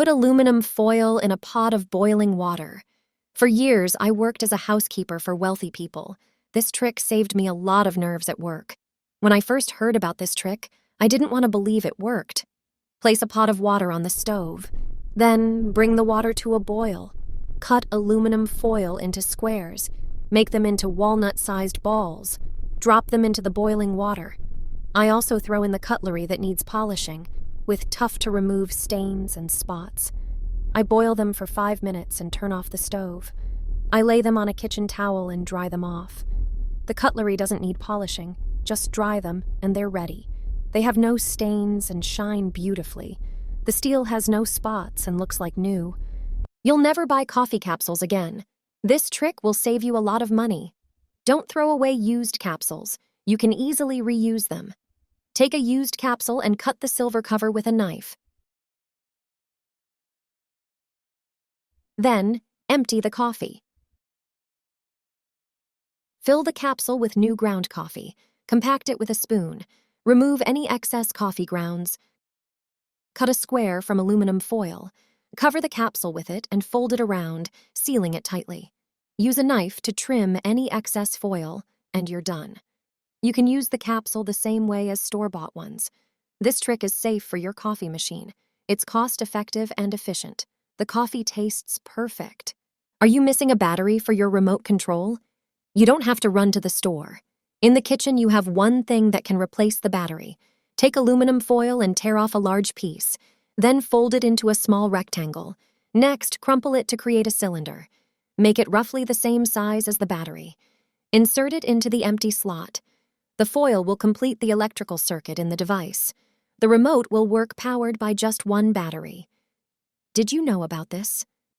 Put aluminum foil in a pot of boiling water. For years, I worked as a housekeeper for wealthy people. This trick saved me a lot of nerves at work. When I first heard about this trick, I didn't want to believe it worked. Place a pot of water on the stove. Then bring the water to a boil. Cut aluminum foil into squares. Make them into walnut-sized balls. Drop them into the boiling water. I also throw in the cutlery that needs polishing, with tough-to-remove stains and spots. I boil them for 5 minutes and turn off the stove. I lay them on a kitchen towel and dry them off. The cutlery doesn't need polishing, just dry them and they're ready. They have no stains and shine beautifully. The steel has no spots and looks like new. You'll never buy coffee capsules again. This trick will save you a lot of money. Don't throw away used capsules. You can easily reuse them. Take a used capsule and cut the silver cover with a knife. Then, empty the coffee. Fill the capsule with new ground coffee. Compact it with a spoon. Remove any excess coffee grounds. Cut a square from aluminum foil. Cover the capsule with it and fold it around, sealing it tightly. Use a knife to trim any excess foil, and you're done. You can use the capsule the same way as store-bought ones. This trick is safe for your coffee machine. It's cost-effective and efficient. The coffee tastes perfect. Are you missing a battery for your remote control? You don't have to run to the store. In the kitchen, you have one thing that can replace the battery. Take aluminum foil and tear off a large piece. Then fold it into a small rectangle. Next, crumple it to create a cylinder. Make it roughly the same size as the battery. Insert it into the empty slot. The foil will complete the electrical circuit in the device. The remote will work powered by just one battery. Did you know about this?